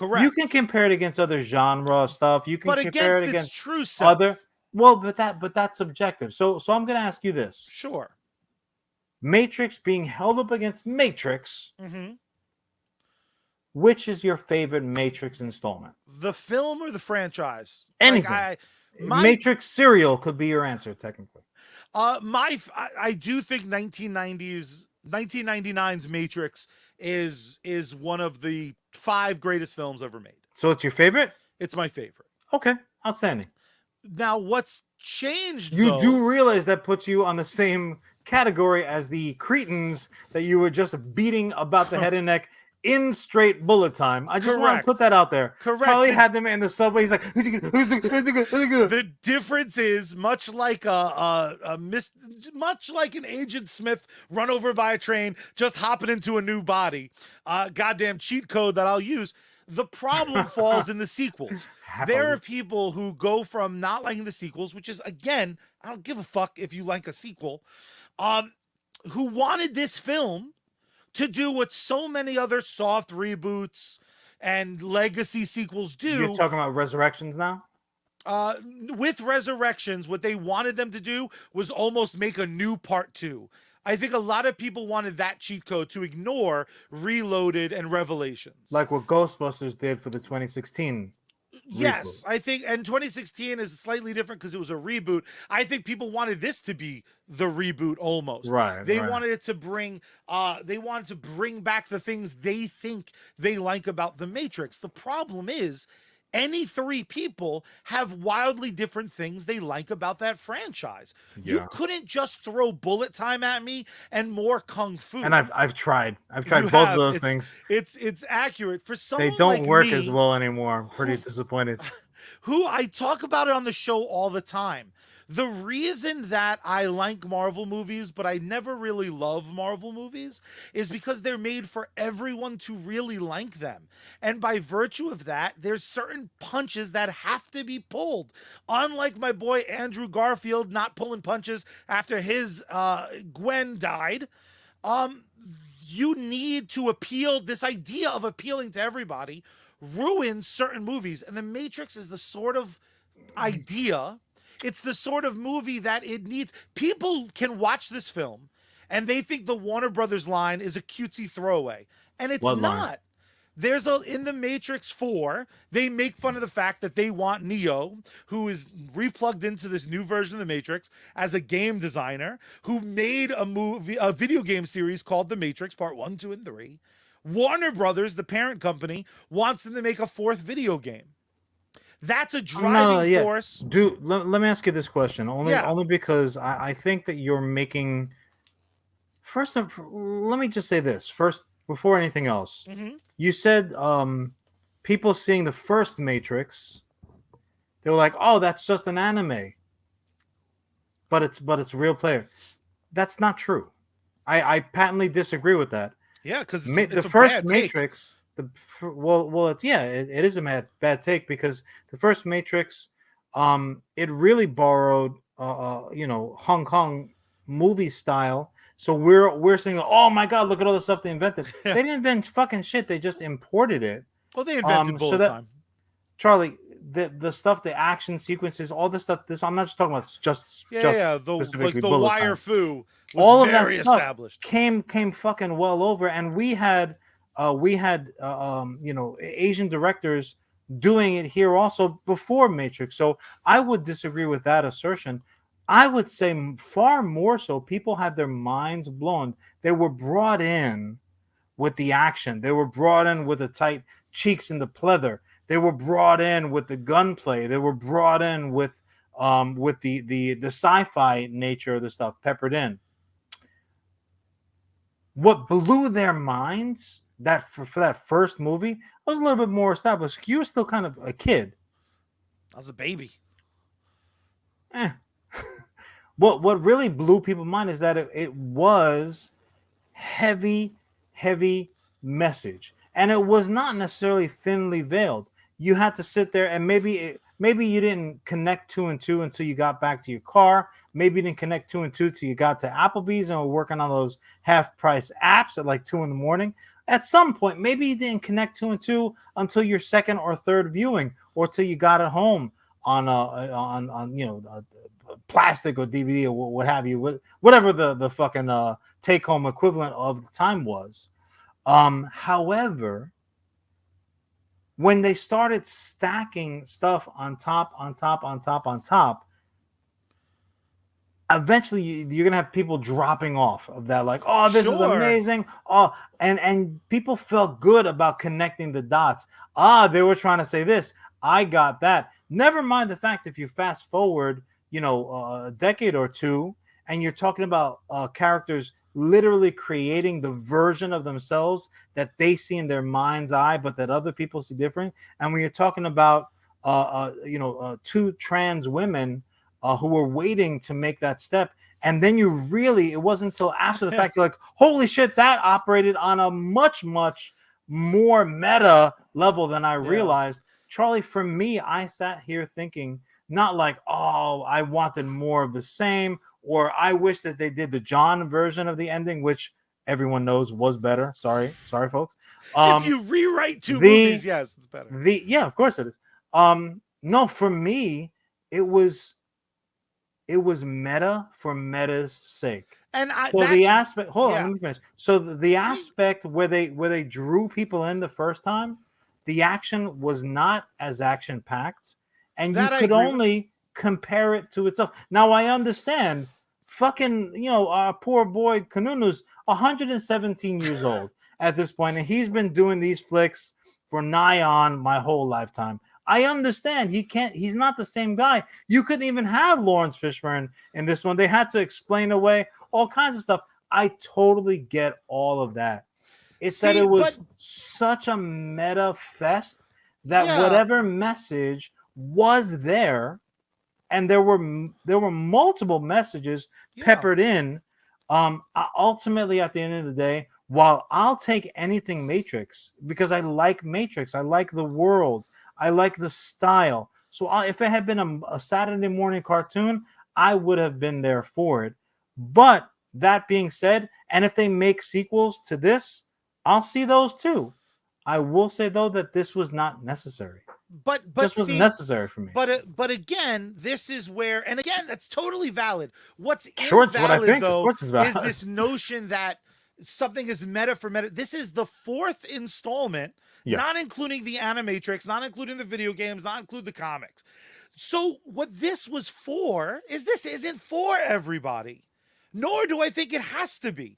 You can correct. compare it against other genre stuff, you can But compare it against its against true other, self. well, but that's subjective. So I'm going to ask you this. Sure. Matrix being held up against Matrix, Mm-hmm. which is your favorite Matrix installment? The film or the franchise? Like Anything. my Matrix serial could be your answer, technically. I do think 1999's Matrix is one of the 5 greatest films ever made. So it's your favorite? It's my favorite. Okay, outstanding. Now, what's changed You though? do realize that puts you on the same category as the cretins that you were just beating about the head and neck in straight bullet time. I just want to put Correct. that out there. Correct. Charlie had them in the subway. He's like, The difference is much like much like an Agent Smith run over by a train, just hopping into a new body. Goddamn cheat code that I'll use. The problem falls in the sequels. There are happily. people who go from not liking the sequels, which is again, I don't give a fuck if you like a sequel, um, who wanted this film to do what so many other soft reboots and legacy sequels You're do. talking about resurrections now? uh, with Resurrections, what they wanted them to do was almost make a new part 2. I think a lot of people wanted that cheat code to ignore Reloaded and Revelations. Like what Ghostbusters did for the 2016 reboot. Yes, I think, and 2016 is slightly different because it was a reboot. I think people wanted this to be the reboot almost. Right, They right. wanted it to bring, they wanted to bring back the things they think they like about the Matrix. The problem is, any 3 people have wildly different things they like about that franchise. You Yeah. couldn't just throw bullet time at me and more kung fu. And I've tried. I've tried You both of have those things. it's accurate for They someone don't like work as me well anymore. I'm pretty who disappointed. who I talk about it on the show all the time. The reason that I like Marvel movies, but I never really love Marvel movies, is because they're made for everyone to really like them. And by virtue of that, there's certain punches that have to be pulled. Unlike my boy Andrew Garfield not pulling punches after his Gwen died, um, you need to appeal. This idea of appealing to everybody ruins certain movies, and The Matrix is the sort of idea. It's the sort of movie that it needs. People can watch this film and they think the Warner Brothers line is a cutesy throwaway, and it's What line? not. There's a in the Matrix 4, they make fun of the fact that they want Neo, who is replugged into this new version of the Matrix, as a game designer who made a video game series called The Matrix Part 1, 2, and 3. Warner Brothers, the parent company, wants them to make a 4th video game. That's a driving Yeah. force. Dude, let me ask you this question. Yeah. Only because I think that you're making let me just say this first before anything else. Mm-hmm. You said people seeing the first Matrix, they were like, "Oh, that's just an anime." But it's a real player. That's not true. I patently disagree with that. Yeah, because The it's a first bad Matrix, it is a bad take because the first Matrix, it really borrowed, Hong Kong movie style. So we're saying, oh my god, look at all the stuff they invented. take. They didn't invent fucking shit. They just imported it. Well, they invented So bullet that time. Charlie, the stuff, the action sequences, all this stuff. This I'm not just talking about just The specifically the bullet wire time. fu was All of that very stuff established. came fucking well over, and we had Asian directors doing it here also before Matrix. So I would disagree with that assertion. I would say far more so people had their minds blown. They were brought in with the action. They were brought in with the tight cheeks and the pleather. They were brought in with the gunplay. They were brought in with the sci-fi nature of the stuff peppered in. What blew their minds that for that first movie was a little bit more established. You were still kind of a kid. I was a baby. Eh. What really blew people's mind is that it was heavy, heavy message, and it was not necessarily thinly veiled. You had to sit there, and maybe you didn't connect two and two until you got back to your car. Maybe you didn't connect two and two till you got to Applebee's and were working on those half price apps at like 2 a.m. At some point, maybe you didn't connect two and two until your second or third viewing, or till you got it home on plastic or DVD or what have you, whatever the fucking take home equivalent of the time was. However, when they started stacking stuff on top, eventually you're gonna have people dropping off of that, like, oh, this is amazing. Oh, and people felt good about connecting the dots. They were trying to say this. I got that. Never mind the fact if you fast forward, a decade or two, and you're talking about characters literally creating the version of themselves that they see in their mind's eye, but that other people see different. And when you're talking about two trans women who were waiting to make that step, and then it wasn't until after the fact you're like, holy shit, that operated on a much more meta level than I realized. Charlie, for me, I sat here thinking, not like, oh, I wanted more of the same, or I wish that they did the John version of the ending, which everyone knows was better. Sorry, folks. If you rewrite two movies, yes, it's better. Yeah, of course it is. No, for me, it was meta for meta's sake. And the aspect. Hold on, let me finish. So the aspect where they drew people in the first time, the action was not as action packed, and you could only compare it to itself. Now I understand. Fucking, our poor boy Kanunu's 117 years old at this point, and he's been doing these flicks for nigh on my whole lifetime. I understand he's not the same guy. You couldn't even have Lawrence Fishburne in this one. They had to explain away all kinds of stuff. I totally get all of that. It's that it was such a meta fest that whatever message was there, and there were multiple messages peppered in. Ultimately, at the end of the day, while I'll take anything Matrix, because I like Matrix, I like the world, I like the style. So if it had been a Saturday morning cartoon, I would have been there for it. But that being said, and if they make sequels to this, I'll see those too. I will say though that this was not necessary. But this wasn't necessary for me. But again, this is where, and again, that's totally valid. What's invalid though is this notion that something is meta for meta. This is the fourth installment, not including the Animatrix, not including the video games, not including the comics. So what this was for is this isn't for everybody. Nor do I think it has to be.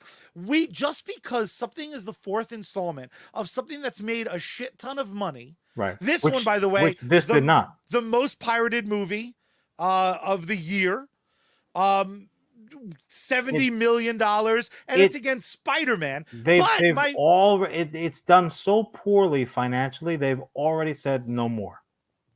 Just because something is the fourth installment of something that's made a shit ton of money. Right. This one, by the way, did not. The most pirated movie of the year. $70 million, and it's against Spider-Man. It's done so poorly financially, they've already said no more.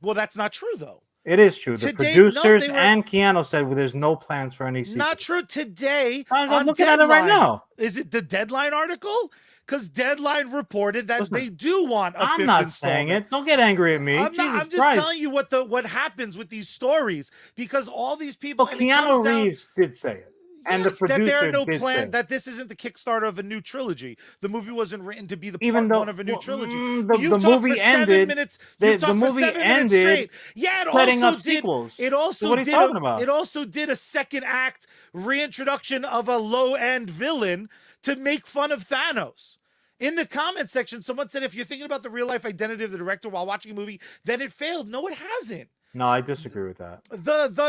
Well, that's not true, though. It is true. The producers and Keanu said, well, there's no plans for any sequels. Not true. Today, I'm looking at it right now. Is it the Deadline article? Because Deadline reported that they do want a fifth installment. I'm not saying it. Don't get angry at me. I'm just telling you what happens with these stories, because all these people. Well, Keanu Reeves did say it. And the Yes, that there are producer no did plan, say, that this isn't the Kickstarter of a new trilogy. The movie wasn't written to be the even part one though of a new trilogy. the You've talked for movie 7 ended, minutes. You've the talked for movie 7 minutes ended straight. Yeah, setting up sequels. So what are you talking about? it also did a second act reintroduction of a low end villain to make fun of Thanos. In the comment section, someone said, if you're thinking about the real life identity of the director while watching a movie, then it failed. No, it hasn't. No, I disagree with that.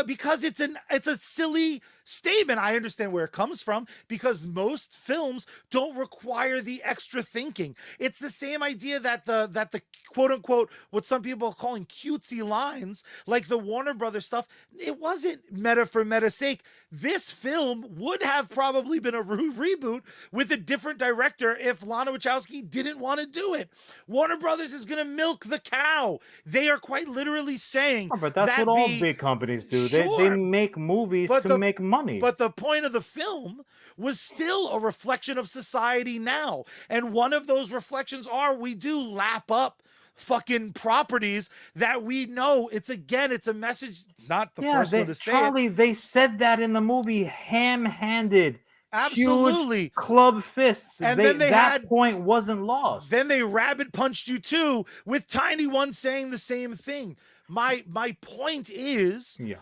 Because it's a silly statement. I understand where it comes from, because most films don't require the extra thinking. It's the same idea that the quote unquote, what some people are calling cutesy lines, like the Warner Brothers stuff, it wasn't meta for meta's sake. This film would have probably been a reboot with a different director if Lana Wachowski didn't want to do it. Warner Brothers is going to milk the cow. They are quite literally saying Oh, but that's that what all big companies do. They sure, make movies but to make money. but the point of the film was still a reflection of society now. And one of those reflections are, we do lap up fucking properties that we know. It's a message. It's not the first one to say Charlie, it. they said that in the movie, ham-handed. Absolutely. Huge club fists. And then they that had, point wasn't lost. Then they rabbit punched you too, with Tiny One saying the same thing. My point is, Yeah.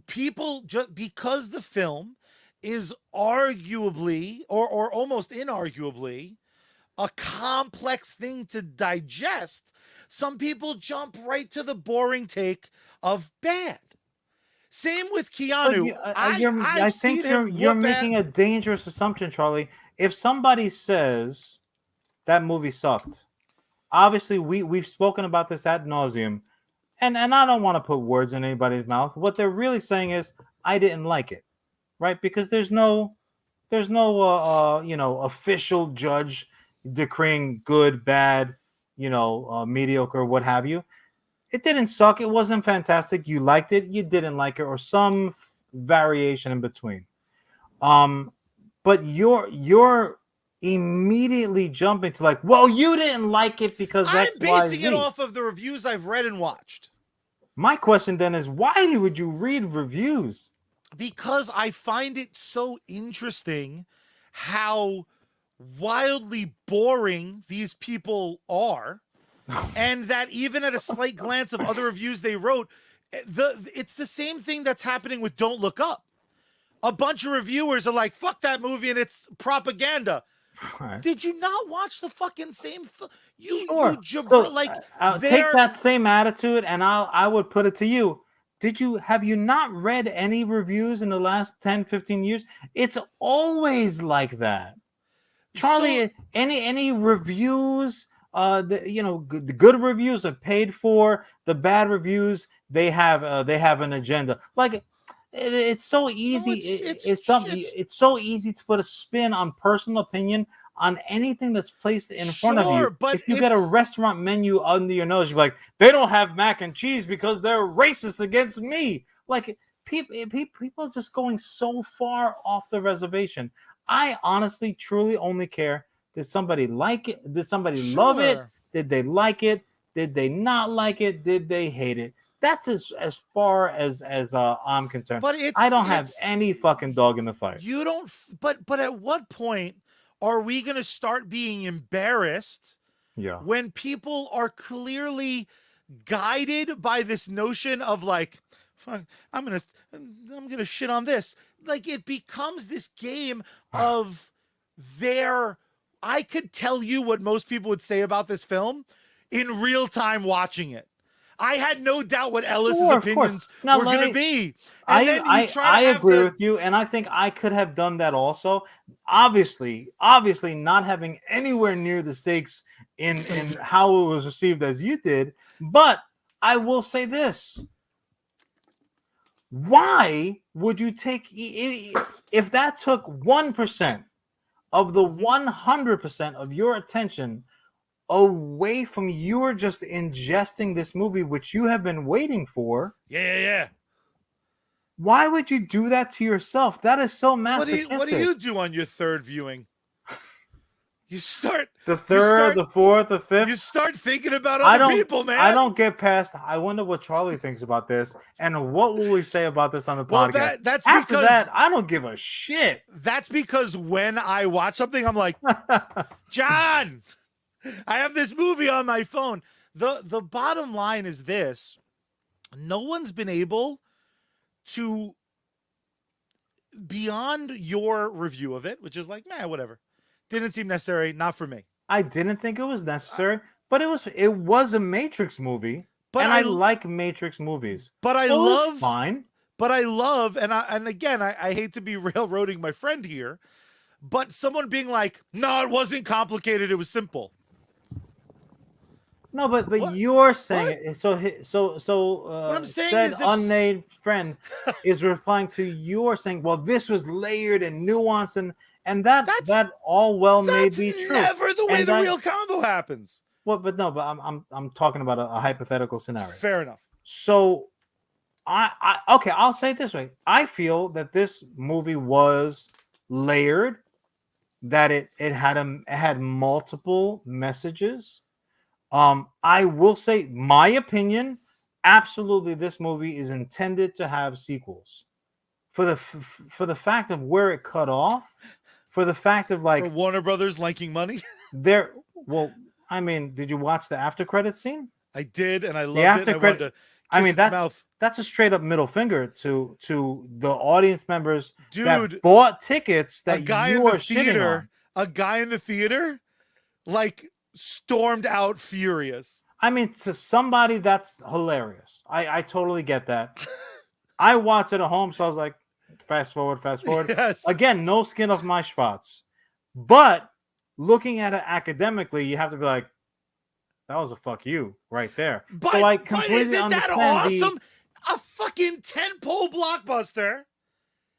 people, just because the film is arguably or almost inarguably a complex thing to digest, some people jump right to the boring take of bad. Same with Keanu. I think you're making a dangerous assumption, Charlie. If somebody says that movie sucked, obviously we've spoken about this ad nauseum, and I don't want to put words in anybody's mouth. What they're really saying is, I didn't like it, right? Because there's no official judge decreeing good, bad, mediocre, what have you. It didn't suck. It wasn't fantastic. You liked it. You didn't like it, or some variation in between. But you're immediately jumping to like, well, you didn't like it because I'm X, basing Y, Z. it off of the reviews I've read and watched. My question then is, why would you read reviews? Because I find it so interesting how wildly boring these people are. And that even at a slight glance of other reviews they wrote, it's the same thing that's happening with Don't Look Up. A bunch of reviewers are like, fuck that movie and it's propaganda. Right. Did you not watch the fucking same Sure. I'll take that same attitude and I would put it to you. Have you not read any reviews in the last 10, 15 years? It's always like that. Charlie, any reviews, the good reviews are paid for. The bad reviews, they have an agenda. Like, it's so easy. It's so easy to put a spin on personal opinion on anything that's placed in front of you. But if you get a restaurant menu under your nose, you're like, they don't have mac and cheese because they're racist against me. Like, people are just going so far off the reservation. I honestly, truly only care, did somebody like it? Did somebody love it? Did they like it? Did they not like it? Did they hate it? That's as far as I'm concerned. But I don't have any fucking dog in the fight. You don't. But at what point are we going to start being embarrassed? Yeah. When people are clearly guided by this notion of like, fuck, I'm gonna shit on this. Like, it becomes this game of I could tell you what most people would say about this film in real time watching it. I had no doubt what Ellis's opinions were going to be. And I agree with you, and I think I could have done that also. Obviously not having anywhere near the stakes in how it was received as you did. But I will say this. Why would you take, if that took 1% of the 100% of your attention away from you just ingesting this movie, which you have been waiting for? Yeah. Why would you do that to yourself? That is so masochistic. What do you do on your third viewing? You start The you third, start the fourth, the you fifth. start thinking about I other don't. people, man. I don't get past. I wonder what Charlie thinks about this, and what will we say about this on the Well, podcast? that's After that, because I don't give a shit. when I watch something, I'm like, John, I have this movie on my phone. The bottom line is this: no one's been able to, beyond your review of it, which is like, man, whatever, didn't seem necessary, not for me. I didn't think it was necessary, but it was a Matrix movie, But and I like Matrix movies. but I So it was love fine. But I love, and again, I hate to be railroading my friend here, but someone being like, no, it wasn't complicated, it was simple. No, but What? you're saying What? it. So What I'm saying said is unnamed friend is replying to your saying, well, this was layered and nuanced, and that all well may be true. Never the way And the real combo happens. Well, but no, but I'm talking about a hypothetical scenario. Fair enough. So okay, I'll say it this way. I feel that this movie was layered, that it had multiple messages. I will say my opinion, absolutely this movie is intended to have sequels. For the fact of where it cut off, for the fact of like for Warner Brothers liking money. Well, I mean, did you watch the after credit scene? I did, and I loved it. And I wanted to kiss its mouth. That's a straight up middle finger to the audience members that Dude, bought tickets that a guy you in the are shitting on. a guy in the theater, like, stormed out furious. I mean, to somebody that's hilarious. I totally get that. I watched it at home, so I was like, fast forward. Yes. Again, no skin off my schwartz. But looking at it academically, you have to be like, that was a fuck you right there. But, so I completely but isn't that understand awesome? A fucking 10-pole blockbuster.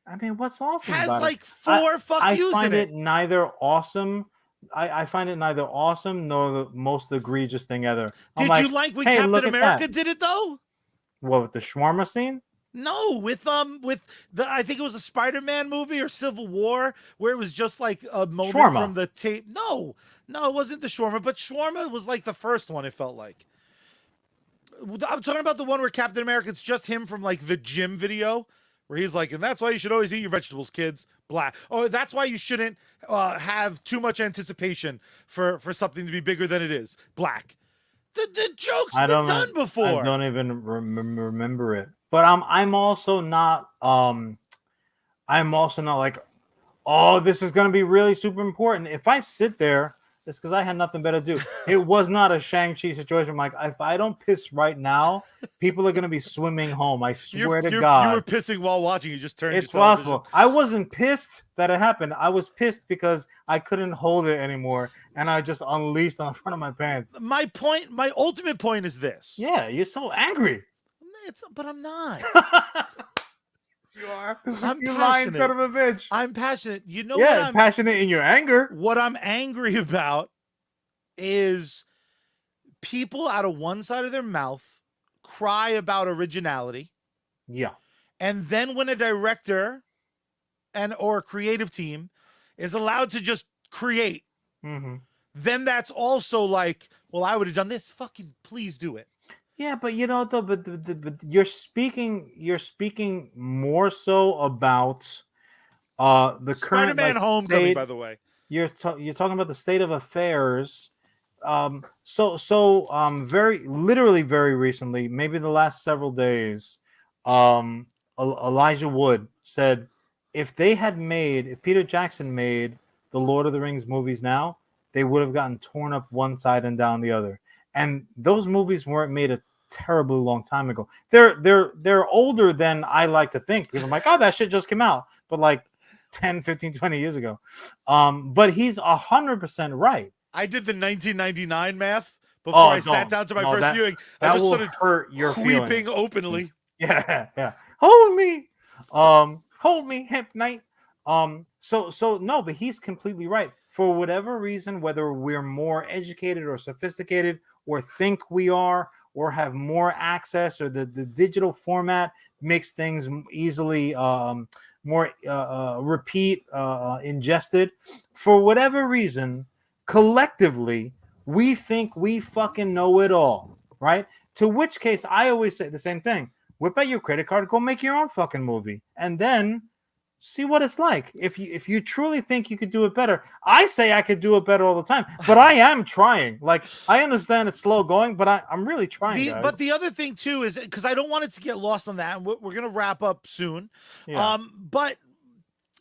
I mean, what's awesome has about like it? 4 fuck yous I find in it neither awesome. I find it neither awesome nor the most egregious thing ever. Did you like when hey, Captain America did it though? What, with the shawarma scene? No, with the I think it was a Spider-Man movie or Civil War where it was just like a moment Shawarma. from the tape. No, it wasn't the shawarma, but shawarma was like the first one. It felt like. I'm talking about the one where Captain America, it's just him from like the gym video where he's like, and that's why you should always eat your vegetables, kids. Black. Oh, that's why you shouldn't have too much anticipation for something to be bigger than it is. Black. The joke's been done before. I don't even remember it. But I'm also not like, oh, this is gonna be really super important. If I sit there, it's because I had nothing better to do. It was not a Shang-Chi situation. I'm like, if I don't piss right now, people are gonna be swimming home. I swear to God. You were pissing while watching. You just turned. It's possible. I wasn't pissed that it happened. I was pissed because I couldn't hold it anymore, and I just unleashed on the front of my pants. My ultimate point is this. Yeah, you're so angry. But I'm not. You are. I'm you passionate. lying son of a bitch. I'm passionate. You know what? I'm passionate in your anger. What I'm angry about is people out of one side of their mouth cry about originality. Yeah. And then when a director or a creative team is allowed to just create, then that's also like, well, I would have done this. Fucking please do it. Yeah, but you know, though, but you're speaking more so about the current Spider-Man Homecoming, by the way. You're talking about the state of affairs. Very recently, maybe the last several days, Elijah Wood said if Peter Jackson made the Lord of the Rings movies now, they would have gotten torn up one side and down the other. And those movies weren't made a terribly long time ago. They're older than I like to think, because I'm like, oh, that shit just came out, but like 10, 15, 20 years ago. But he's 100% right. I did the 1999 math before I sat down to my first viewing. I just started hurt your weeping feelings. openly. Yeah. Hold me, Hemp Knight. No, but he's completely right. For whatever reason, whether we're more educated or sophisticated, or think we are, or have more access, or the digital format makes things easily more ingested. For whatever reason, collectively, we think we fucking know it all, right? To which case, I always say the same thing. Whip out your credit card, go make your own fucking movie, and then see what it's like. If you truly think you could do it better, I say I could do it better all the time, but I am trying. Like, I understand it's slow going, but I'm really trying, guys. But the other thing too is, because I don't want it to get lost on that, and we're gonna wrap up soon. Yeah. But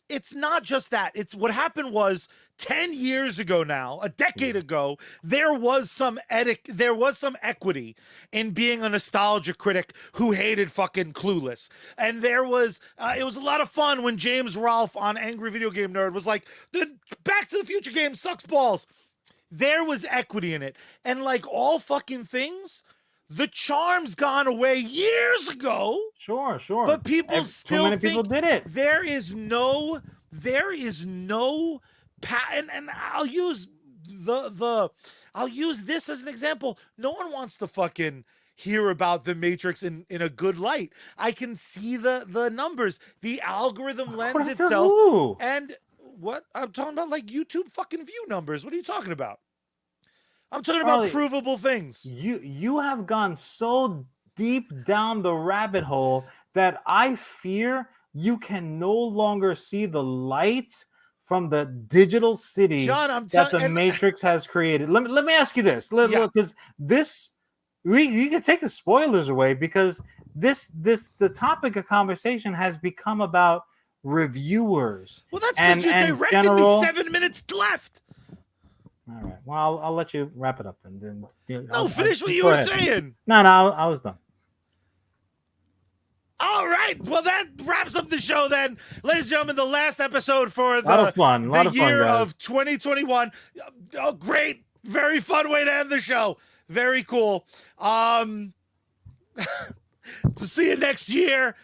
it's not just that. It's what happened was 10 years ago now, a decade ago, there was some equity in being a nostalgia critic who hated fucking Clueless. And there was, it was a lot of fun when James Rolfe on Angry Video Game Nerd was like, the Back to the Future game sucks balls. There was equity in it. And like all fucking things, the charm's gone away years ago. Sure. But people still too many think people did it. there is no and I'll use I'll use this as an example. No one wants to fucking hear about the Matrix in a good light. I can see the numbers. The algorithm lends itself. And what I'm talking about, like YouTube fucking view numbers. What are you talking about? I'm talking about provable things. You have gone so deep down the rabbit hole that I fear you can no longer see the light from the digital city John, that the Matrix has created. Let me ask you this, because this you can take the spoilers away, because the topic of conversation has become about reviewers. Well, that's because you directed me 7 minutes left. All right. Well, I'll let you wrap it up and then. Finish what you were saying. No, I was done. All right. Well, that wraps up the show then. Ladies and gentlemen, the last episode for the year of 2021. Oh, great. Very fun way to end the show. Very cool. To see you next year.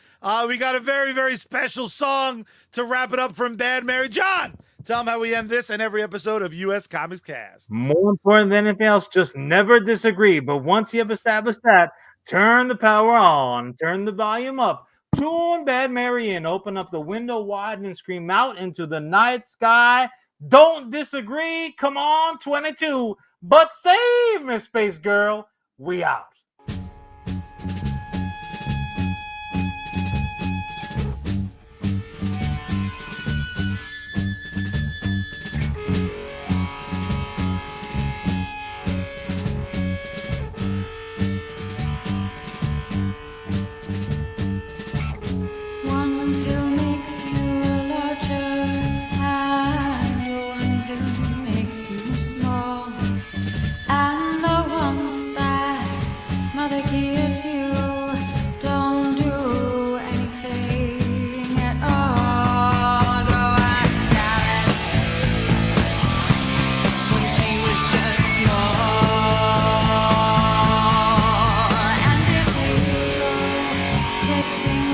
We got a very, very special song to wrap it up from Bad Mary. John, tell them how we end this and every episode of US Comics Cast. More important than anything else, just never disagree. But once you have established that, turn the power on, turn the volume up, tune Bad Mary in, open up the window wide and scream out into the night sky. Don't disagree. Come on, 22. But save me, Space Girl. We out. Kissing